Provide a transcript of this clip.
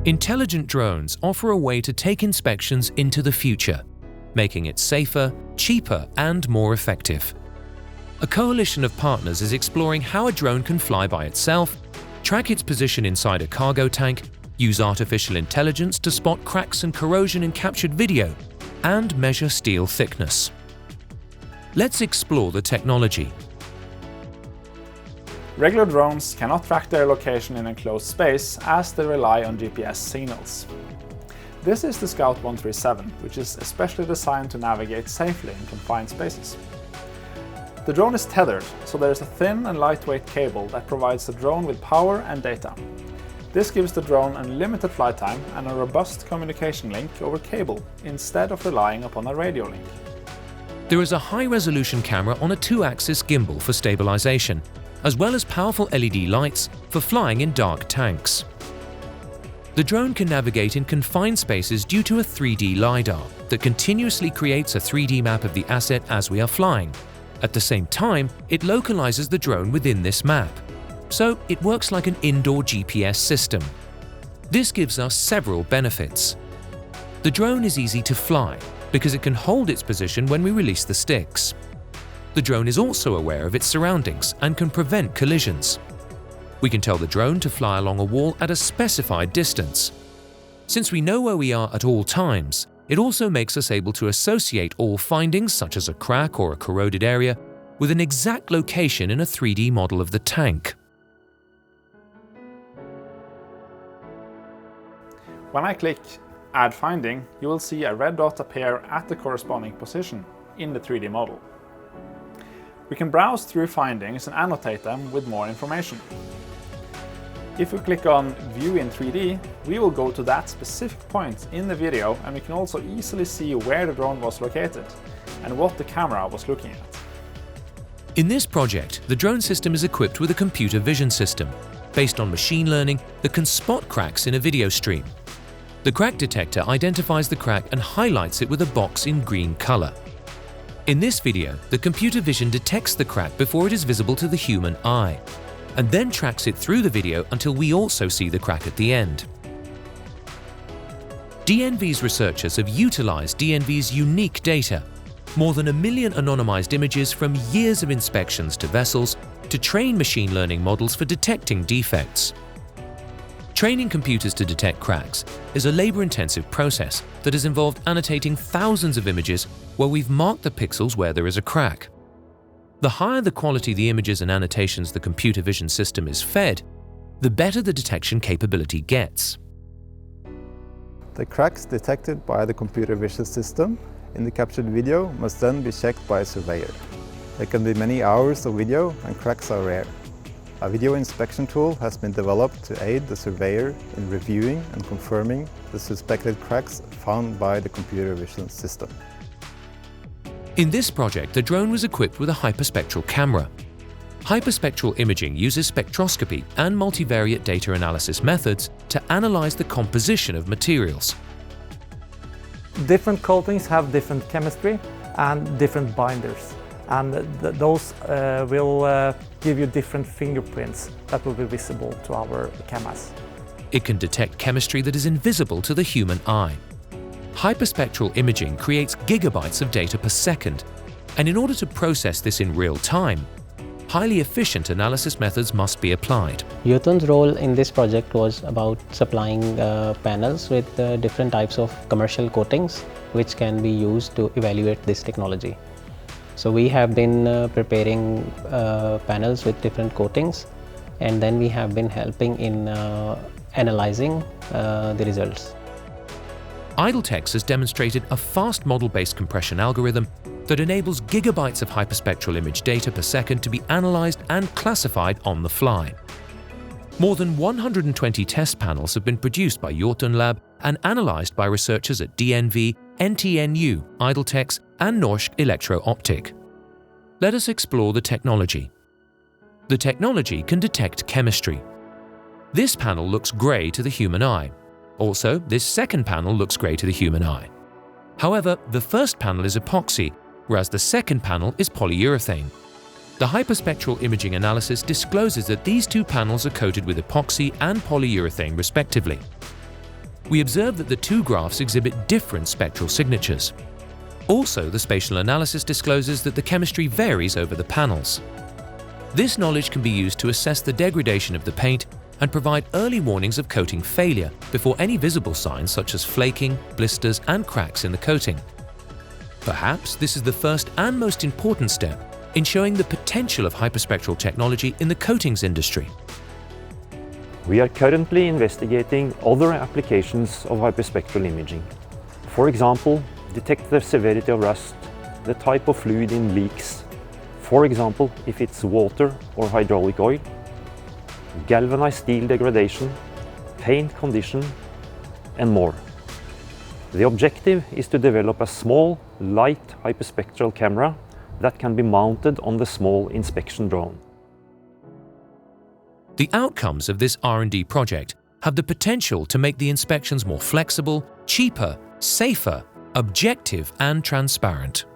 Intelligent drones offer a way to take inspections into the future, making it safer, cheaper, and more effective. A coalition of partners is exploring how a drone can fly by itself, track its position inside a cargo tank, use artificial intelligence to spot cracks and corrosion in captured video, and measure steel thickness. Let's explore the technology. Regular drones cannot track their location in enclosed space as they rely on GPS signals. This is the Scout 137, which is especially designed to navigate safely in confined spaces. The drone is tethered, so there is a thin and lightweight cable that provides the drone with power and data. This gives the drone unlimited flight time and a robust communication link over cable, instead of relying upon a radio link. There is a high-resolution camera on a 2-axis gimbal for stabilization, as well as powerful LED lights for flying in dark tanks. The drone can navigate in confined spaces due to a 3D LiDAR that continuously creates a 3D map of the asset as we are flying. At the same time, it localizes the drone within this map, so it works like an indoor GPS system. This gives us several benefits. The drone is easy to fly because it can hold its position when we release the sticks. The drone is also aware of its surroundings and can prevent collisions. We can tell the drone to fly along a wall at a specified distance. Since we know where we are at all times, it also makes us able to associate all findings, such as a crack or a corroded area, with an exact location in a 3D model of the tank. When I click Add Finding, you will see a red dot appear at the corresponding position in the 3D model. We can browse through findings and annotate them with more information. If we click on View in 3D, we will go to that specific point in the video, and we can also easily see where the drone was located and what the camera was looking at. In this project, the drone system is equipped with a computer vision system based on machine learning that can spot cracks in a video stream. The crack detector identifies the crack and highlights it with a box in green color. In this video, the computer vision detects the crack before it is visible to the human eye, and then tracks it through the video until we also see the crack at the end. DNV's researchers have utilized DNV's unique data, more than 1 million anonymized images from years of inspections to vessels, to train machine learning models for detecting defects. Training computers to detect cracks is a labor-intensive process that has involved annotating thousands of images where we've marked the pixels where there is a crack. The higher the quality the images and annotations the computer vision system is fed, the better the detection capability gets. The cracks detected by the computer vision system in the captured video must then be checked by a surveyor. There can be many hours of video, and cracks are rare. A video inspection tool has been developed to aid the surveyor in reviewing and confirming the suspected cracks found by the computer vision system. In this project, the drone was equipped with a hyperspectral camera. Hyperspectral imaging uses spectroscopy and multivariate data analysis methods to analyze the composition of materials. Different coatings have different chemistry and different binders, and those will give you different fingerprints that will be visible to our cameras. It can detect chemistry that is invisible to the human eye. Hyperspectral imaging creates gigabytes of data per second, and in order to process this in real time, highly efficient analysis methods must be applied. Jotun's role in this project was about supplying panels with different types of commercial coatings which can be used to evaluate this technology. So we have been preparing panels with different coatings, and then we have been helping in analyzing the results. Idletechs has demonstrated a fast model-based compression algorithm that enables gigabytes of hyperspectral image data per second to be analyzed and classified on the fly. More than 120 test panels have been produced by Jotun Lab and analyzed by researchers at DNV, NTNU, Idletechs, and Norsk Elektro Optikk. Let us explore the technology. The technology can detect chemistry. This panel looks grey to the human eye. Also, this second panel looks grey to the human eye. However, the first panel is epoxy, whereas the second panel is polyurethane. The hyperspectral imaging analysis discloses that these two panels are coated with epoxy and polyurethane respectively. we observe that the two graphs exhibit different spectral signatures. Also, the spatial analysis discloses that the chemistry varies over the panels. This knowledge can be used to assess the degradation of the paint and provide early warnings of coating failure before any visible signs such as flaking, blisters, and cracks in the coating. Perhaps this is the first and most important step in showing the potential of hyperspectral technology in the coatings industry. We are currently investigating other applications of hyperspectral imaging. For example, detect the severity of rust, the type of fluid in leaks, for example, if it's water or hydraulic oil, galvanized steel degradation, paint condition, and more. The objective is to develop a small, light hyperspectral camera that can be mounted on the small inspection drone. The outcomes of this R&D project have the potential to make the inspections more flexible, cheaper, safer, objective, and transparent.